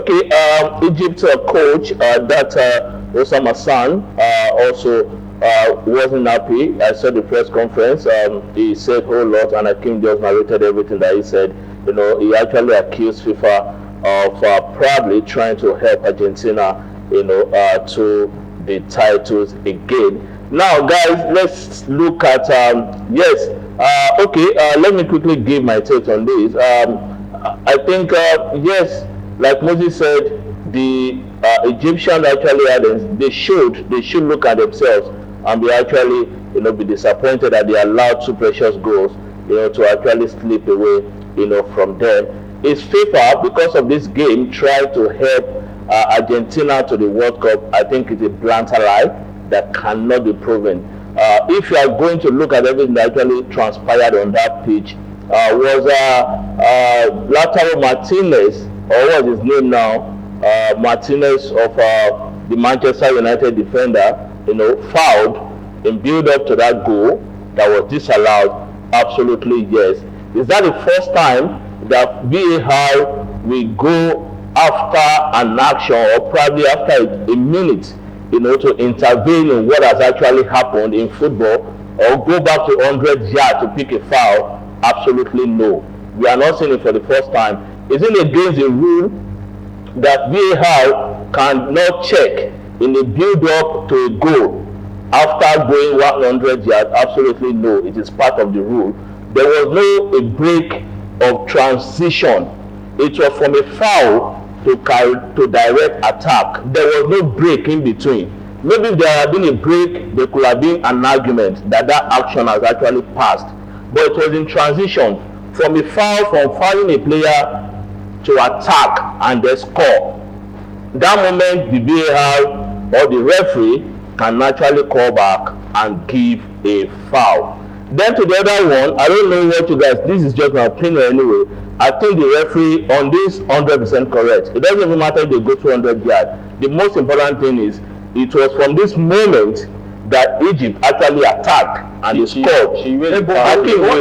Okay, Egypt coach, Hossam Hassan, also wasn't happy. I saw the press conference. He said a whole lot, and I think just narrated everything that he said. You know, he actually accused FIFA of probably trying to help Argentina, you know, to the titles again. Now, guys, let's look at yes. Let me quickly give my take on this. I think yes, like Moses said, the Egyptians actually they should look at themselves and be actually, you know, be disappointed that they allowed two precious goals, you know, to actually slip away, you know, from them. Is FIFA, because of this game, trying to help Argentina to the World Cup? I think it's a blatant lie that cannot be proven. If you are going to look at everything that actually transpired on that pitch, was Lautaro Martinez, or what is his name now, Martinez of the Manchester United defender, you know, fouled in build-up to that goal that was disallowed? Absolutely yes. Is that the first time that VAR will go after an action, or probably after a minute, you know, to intervene in what has actually happened in football, or go back to 100 yards to pick a foul? Absolutely no. We are not seeing it for the first time. Is it against the rule that VAR cannot check in the build-up to a goal after going 100 yards? Absolutely no. It is part of the rule. There was no a break of transition. It was from a foul to direct attack. There was no break in between. Maybe if there had been a break, there could have been an argument that action has actually passed. But it was in transition from a foul, from fouling a player to attack and then score. That moment, the VAR or the referee can actually call back and give a foul. Then to the other one, I don't know what you guys, this is just my opinion anyway. I think the referee on this 100% correct. It doesn't even matter if they go 200 yards. The most important thing is it was from this moment that Egypt actually attacked and they scored. What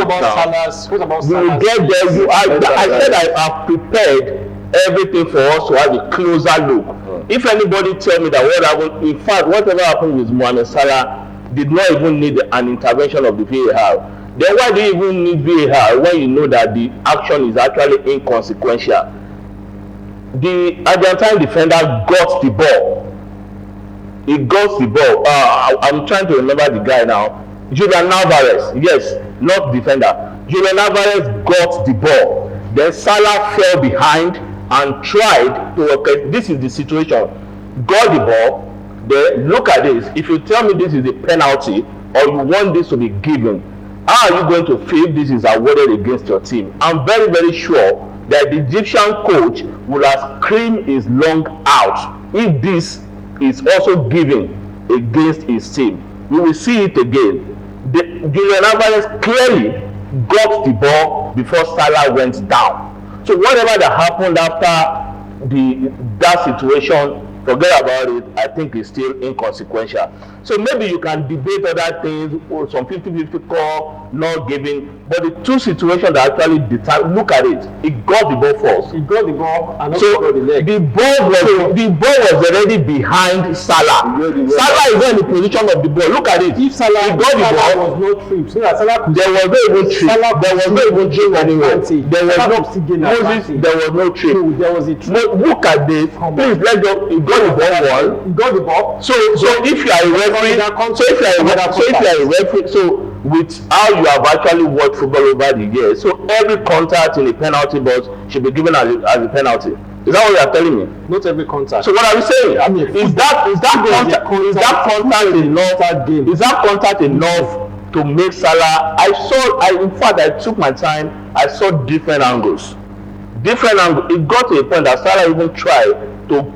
about Salah's? You get there. I said I have prepared everything for us to have a closer look. If anybody tell me that what happened, in fact, whatever happened with Mohamed Salah did not even need an intervention of the VAR, then why do you even need VAR when you know that the action is actually inconsequential? The Argentine defender got the ball. He got the ball. I'm trying to remember the guy now. Julian Alvarez, yes, not defender. Julian Alvarez got the ball. Then Salah fell behind and tried to, okay, this is the situation. Got the ball. Then look at this. If you tell me this is a penalty or you want this to be given, how are you going to feel this is awarded against your team? I'm very, very sure that the Egyptian coach will have screamed his lung out if this is also given against his team. We will see it again. Julian Alvarez clearly got the ball before Salah went down. So whatever that happened after that situation, forget about it. I think it's still inconsequential. So maybe you can debate other things, or some 50-50 call, not giving. But the two situations that actually determine, look at it. He got the ball first. He got the ball and also got the leg. The ball was already behind Salah. Salah is not in the position of the ball. Look at it. If Salah got the ball, was no trip. So that Salah could, there was no even trip. There was no even trip anywhere. There was no trip. No, there was a trip. No, look at this. Please let go. He got the ball. He got the ball. So if you are a referee, so with how you have actually watched football over the years, so every contact in a penalty box should be given as a penalty. Is that what you are telling me? Not every contact. So what are we saying? I mean, is that contact enough to make Salah? In fact, I took my time. I saw different angles. It got to a point that Salah even tried to.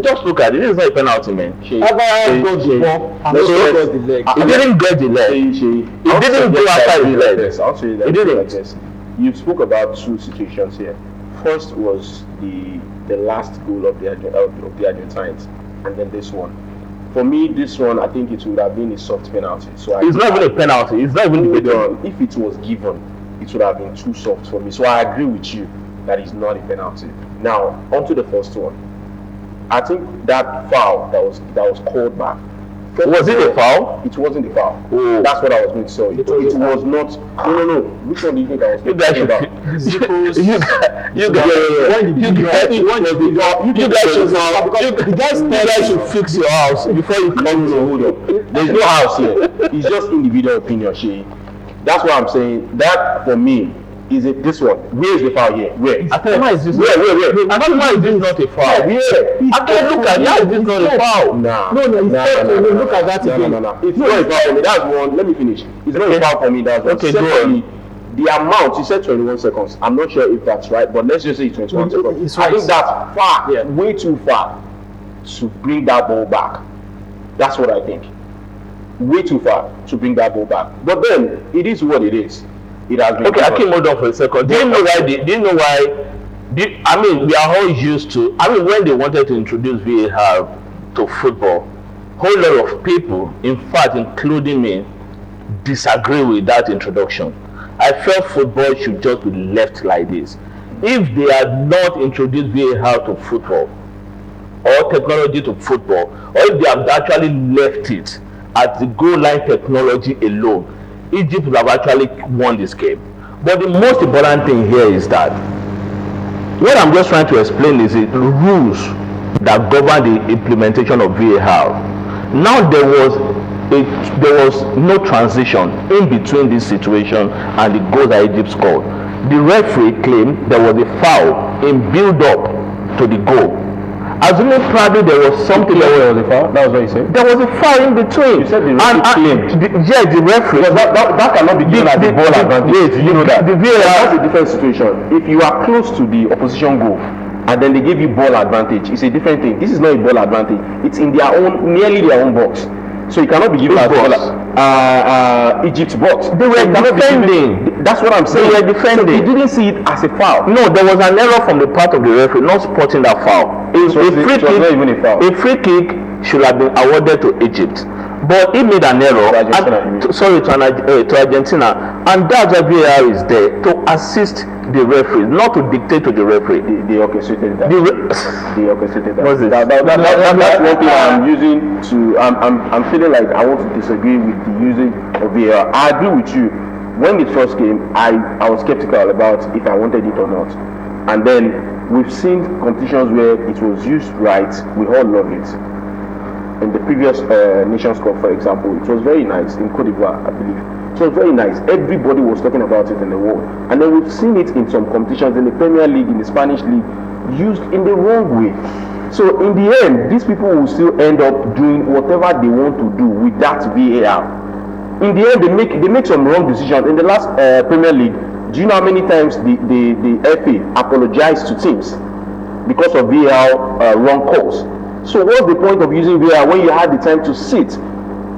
Just look at it. This is not a penalty, man. He got the ball and also got the leg. He didn't get the leg. He didn't go after the leg. I'll tell you that. He didn't. You spoke about two situations here. First was the last goal of the Argentines, and then this one. For me, this one, I think it would have been a soft penalty. So it's not even a penalty. It's not even debatable. If it was given, it would have been too soft for me. So I agree with you. that is not a penalty. Now, onto the first one. I think that foul that was called back. Was it a foul? It wasn't a foul. Oh. That's what I was going to tell you. It was not. No. Which one do you think I was You talking about? You guys should fix your house before you come. Hold up. There's no house here. It's just individual opinion, Shay. That's what I'm saying. That for me is it this one. Where is the foul here? Where? I think why is this? Where? I think why is this not a foul? Where? I can't look at that. This is not a foul. Nah. No, look at that again. No. It's not a foul for me. That's one. Let me finish. It's not a foul for me. That's one. Okay, secondly, the amount, you said 21 seconds. I'm not sure if that's right, but let's just say 21 seconds. I think that's far, way too far to bring that ball back. That's what I think. Way too far to bring that ball back. But then, it is what it is. It has been. Okay, I can hold on for a second. Do you know why? I mean, we are all used to. I mean, when they wanted to introduce VAR to football, whole lot of people, in fact, including me, disagree with that introduction. I felt football should just be left like this. If they had not introduced VAR to football or technology to football, or if they have actually left it at the goal line technology alone, Egypt would have actually won this game. But the most important thing here is that what I'm just trying to explain is the rules that govern the implementation of VAR. Now there was no transition in between this situation and the goal that Egypt scored. The referee claimed there was a foul in build-up to the goal. Assuming probably there was something There was a foul. That was what you said. There was a foul in between. You said the referee claimed. The referee. That cannot be given as the ball advantage. You know that. The VAR. That's a different situation. If you are close to the opposition goal and then they give you ball advantage, it's a different thing. This is not a ball advantage. It's in their own, nearly their own box. So you cannot be given as Egypt's box. They were defending. That's what I'm saying. They were defending. So they didn't see it as a foul. No, there was an error from the part of the referee not spotting that foul. A free kick should have been awarded to Egypt, but he made an error. To Argentina, and that's why VAR is there to assist the referee, not to dictate to the referee. They orchestrated that. They orchestrated that. What's this? That's one thing I'm using to. I'm feeling like I want to disagree with the using of VAR. I agree with you. When it first came, I was skeptical about if I wanted it or not, and then we've seen competitions where it was used right. We all love it. In the previous Nations Cup, for example, it was very nice in Cote d'Ivoire, I believe. It was very nice. Everybody was talking about it in the world. And then we've seen it in some competitions in the Premier League, in the Spanish League, used in the wrong way. So in the end, these people will still end up doing whatever they want to do with that VAR. In the end, they make some wrong decisions. In the last Premier League, do you know how many times the FA apologized to teams because of VAR wrong calls? So what's the point of using VAR when you had the time to sit,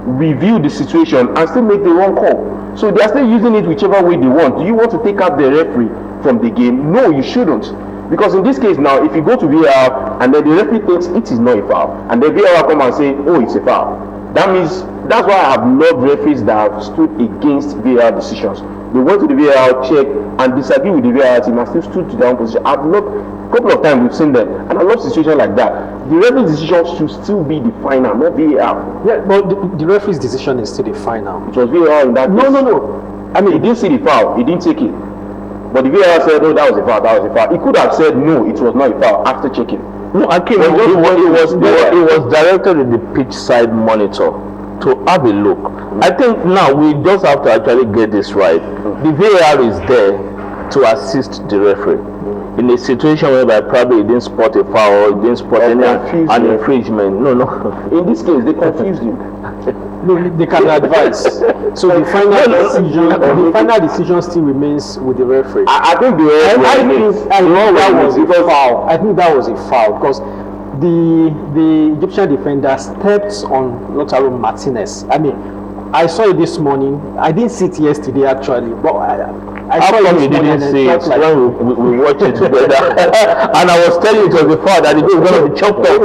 review the situation, and still make the wrong call? So they are still using it whichever way they want. Do you want to take out the referee from the game? No, you shouldn't. Because in this case now, if you go to VAR and then the referee thinks it is not a foul, and the VAR come and say, oh, it's a foul, that means, that's why I have loved referees that have stood against VAR decisions. They went to the VAR check and disagree with the VAR team and still stood to their own position. I've loved, a couple of times we've seen them, and I love situations like that. The referee's decision should still be the final, not VAR. Yeah, but the referee's decision is still the final. It was VAR in that case. No. I mean, he didn't see the foul, he didn't take it. But the VAR said, no, that was a foul. He could have said, no, it was not a foul after checking. No, I came. It was directed in the pitch side monitor to have a look. I think now we just have to actually get this right. The VAR is there to assist the referee in a situation whereby probably he didn't spot a foul, he didn't spot an infringement. No. In this case, they confused him. No, they can advise. So the final decision still remains with the referee. I think I think that was a foul because the Egyptian defender stepped on Lautaro Martinez. I mean, I saw it this morning. I didn't see it yesterday actually, but I saw it this morning. Didn't see it when we watched it together, and I was telling you it was a foul that it was going to be chopped off.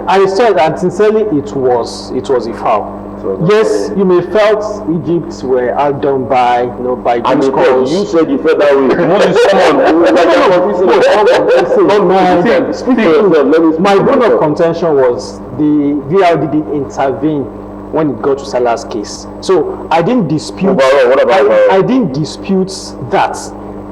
I saw it, and sincerely, it was a foul. Yes, you may felt Egypt were outdone by those calls. You said you felt that way. My bone of contention was the VAR didn't intervene when it got to Salah's case. So I didn't dispute. I didn't dispute that.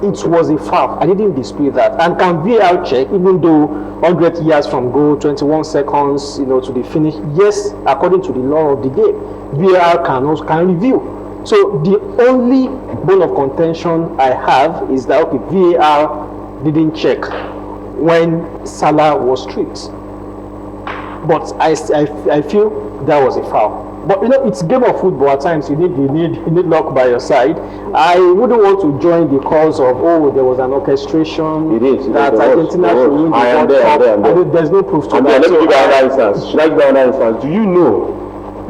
It was a foul. I didn't dispute that. And can VAR check, even though 100 yards from goal, 21 seconds, to the finish? Yes, according to the law of the game, VAR can review. So the only bone of contention I have is that VAR didn't check when Salah was stripped. But I feel that was a foul. But it's game of football. At times you need luck by your side. I wouldn't want to join the cause of there was an orchestration that Argentina should win the World Cup. There's no proof to that. Let me give you another instance. Should I give you another instance? Do you know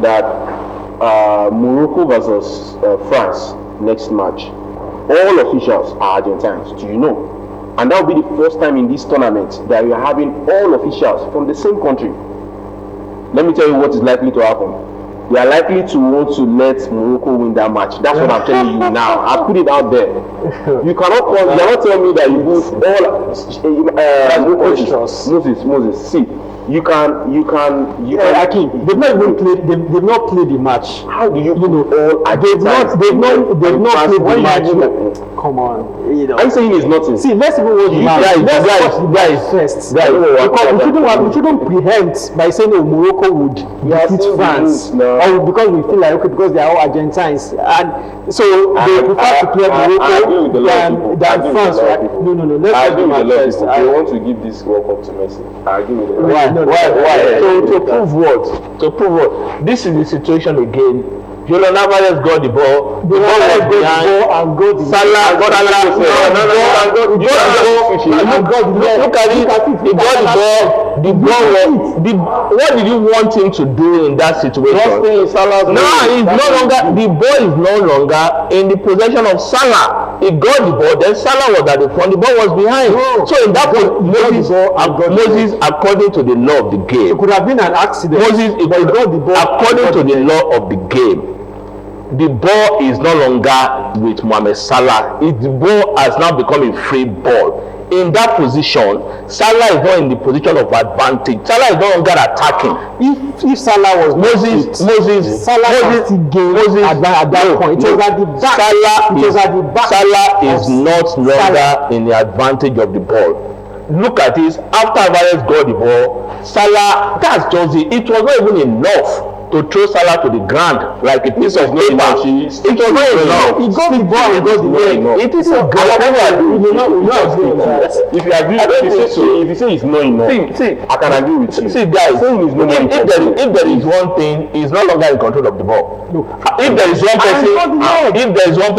that Morocco versus France next match, all officials are Argentines? Do you know? And that will be the first time in this tournament that we are having all officials from the same country. Let me tell you what is likely to happen. We are likely to want to let Morocco win that match. That's what I'm telling you now. I put it out there. You cannot tell me that you put all Moses. See, you can. They've not even played. They've not played the match. How do you all? They've not played the match. Come on, Are you saying it's nothing? See, let's even watch the match. Guys, first. Because we shouldn't preempt by saying Morocco would defeat France, or because we feel like because they are all Argentines, and so they prefer to play Morocco than France. Right? No. Let's I agree with the first. They want to give this World Cup to Messi. I agree with them. Why? To prove what? This is the situation again. Julian Alvarez got the ball. The ball was behind. Salah got the ball. Look at it. He got the ball. The ball was. What did you want him to do in that situation? It's no longer. The ball is no longer in the possession of Salah. He got the ball. Then Salah was at the front. The ball was behind. So in that Moses, according to the law of the game, it could have been an accident. Moses, according to the law of the game, the ball is no longer with Mohamed Salah. The ball has now become a free ball. In that position, Salah is not in the position of advantage. Salah is no longer attacking. If Salah was Salah at that point. It was at the back. Salah is not longer in the advantage of the ball. Look at this. After Alvarez got the ball, Salah, that's just it. It was not even enough to throw Salah to the ground like a piece of paper. It was not enough. He got the ball and got the ball. It is a if you agree, if you say it's not enough, I can agree with you. See, guys, if there is one thing, he's no longer in control of the ball. If there is one person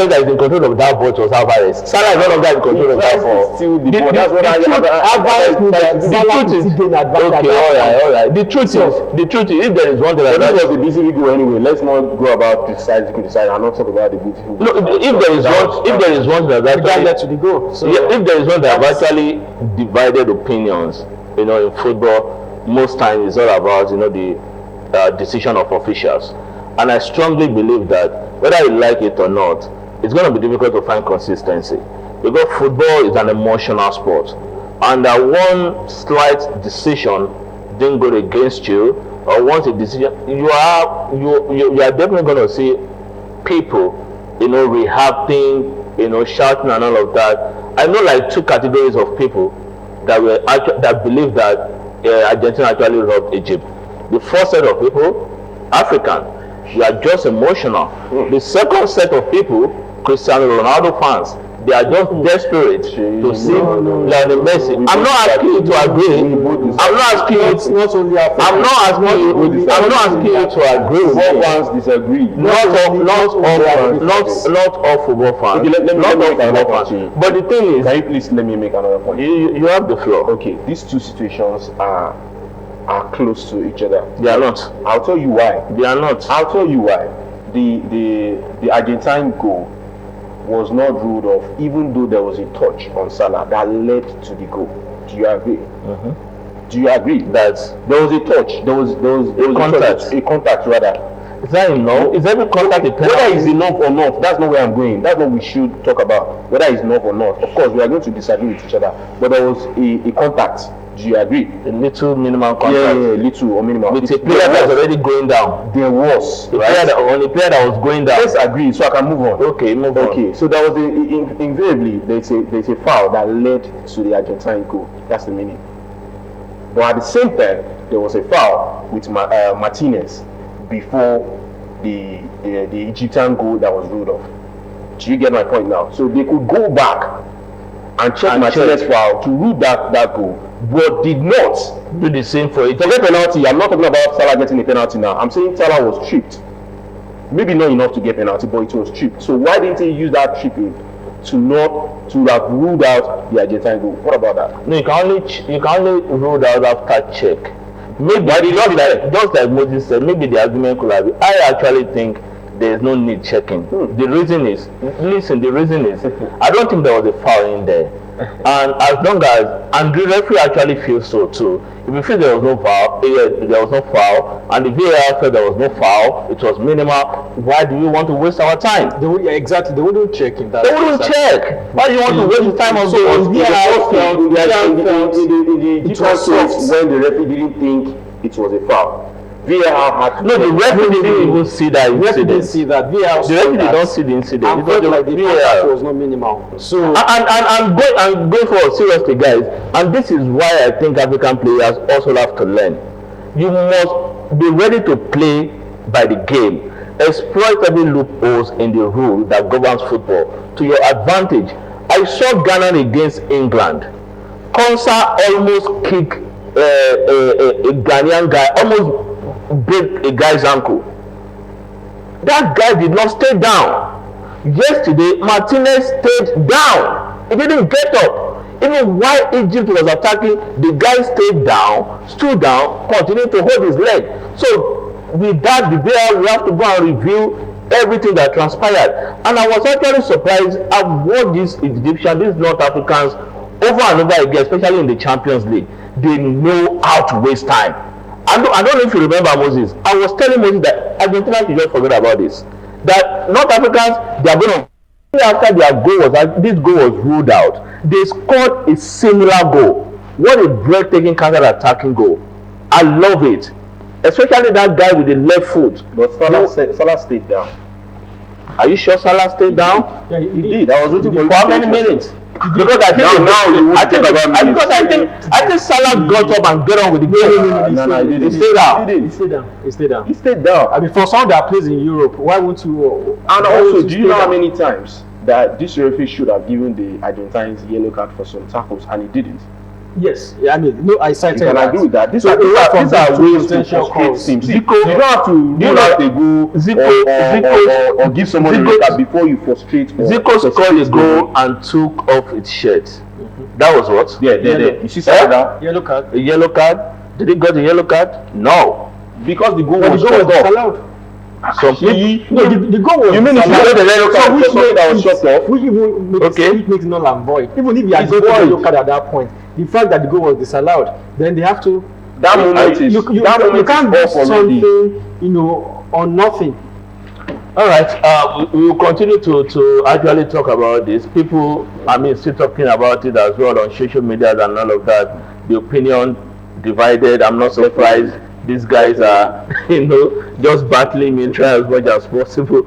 that is in control of that ball, it was Alvarez. Salah is no longer in control of that ball. The truth is, if there is one thing that the beautiful go anyway. Let's not go about criticize and not talk about the beautiful. No, if there is one that actually if there is one that have actually divided opinions, in football, most times it's all about the decision of officials, and I strongly believe that whether you like it or not, it's going to be difficult to find consistency because football is an emotional sport, and one slight decision didn't go against you. Or once a decision, you are definitely going to see people, reacting, shouting and all of that. I know like two categories of people that believe that Argentina actually robbed Egypt. The first set of people, African, you are just emotional. The second set of people, Cristiano Ronaldo fans, they are just desperate to see Lionel Messi. I'm not asking you to agree. I'm not asking you to agree. Football fans disagree. Not all football fans. But the thing is, can you please let me make another point? You have the floor. Okay, these two situations are close to each other. They are not. I'll tell you why. They are not. I'll tell you why. The Argentine goal was not ruled off, even though there was a touch on Salah that led to the goal. Do you agree? Do you agree that there was a touch? There was a contact rather Is that enough? Is every contact a penalty? Whether it's enough or not, that's not where I'm going. That's what we should talk about. Whether it's enough or not. Of course, we are going to disagree with each other. But there was a contact. Do you agree? A little minimal contact. Yeah, little or minimal. With a player that was already going down. There was. A player that was going down. Let's agree, so I can move on. Okay, move on. Okay, so there was invariably there's a foul that led to the Argentine goal. That's the meaning. But at the same time, there was a foul with Martinez before the Egyptian goal that was ruled off. Do you get my point now? So they could go back and check Martinez foul to rule that goal, but did not do the same for it. Forget penalty. I'm not talking about Salah getting a penalty now. I'm saying Salah was tripped. Maybe not enough to get penalty, but it was tripped. So why didn't he use that tripping to have ruled out the Argentine goal? What about that? No, you can only rule out after check. Maybe just like Moses said, maybe the argument could have been. I actually think there is no need checking. The reason is, I don't think there was a foul in there. And as long as, and the referee actually feels so too. If you feel there was no foul, and the VAR said there was no foul, it was minimal, why do you want to waste our time? Exactly, they wouldn't check in that. They wouldn't check. Why do you want to waste the time of when the referee didn't think it was a foul? VAR had no, the referee didn't even see that incident. Didn't see that. VAR the referee did not see the incident. And felt like the contact was not minimal. So I'm going for seriously, guys. And this is why I think African players also have to learn. You must be ready to play by the game. Exploit every loopholes in the rule that governs football to your advantage. I saw Ghana against England. Konsa almost kicked a Ghanaian guy, almost break a guy's ankle. That guy did not stay down. Yesterday, Martinez stayed down. He didn't get up. Even while Egypt was attacking, the guy stayed down, stood down, continued to hold his leg. So with that, the VAR will have to go and review everything that transpired. And I was actually surprised at what these North Africans, over and over again, especially in the Champions League, they know how to waste time. I don't know if you remember, Moses. I was telling Moses that Argentina should just forget about this. That North Africans, they are going to, after this goal was ruled out, they scored a similar goal. What a breathtaking counter-attacking goal. I love it. Especially that guy with the left foot. But Salah stayed down. Are you sure Salah stayed down? Yeah, he did. I was waiting for how many minutes? Because I think Salah got up and got on with the game. No, he stayed down. He stayed down. I mean, for someone that plays in Europe, why won't you? And also, do you know how many times that this referee should have given the Argentines yellow card for some tackles and he didn't? Yes, I mean, no, I cited that. You can agree with that. These are ways to frustrate teams. You don't have to rule out a goal or give someone a red card before you frustrate. Zico scored a goal and took off its shirt. That was what? Yeah. You see that? Yellow card. A yellow card? Did he got a yellow card? No. Because the goal was disallowed. So the goal was. You mean if you got the yellow card for something that was shot off? Which makes null and void. Even if you had got the yellow card at that point, the fact that the goal was disallowed, then they have to. That moment is you can't do something, on nothing. All right, we will continue to actually talk about this. People, still talking about it as well on social media and all of that. The opinion divided. I'm not surprised. These guys are, just battling me, trying as much as possible.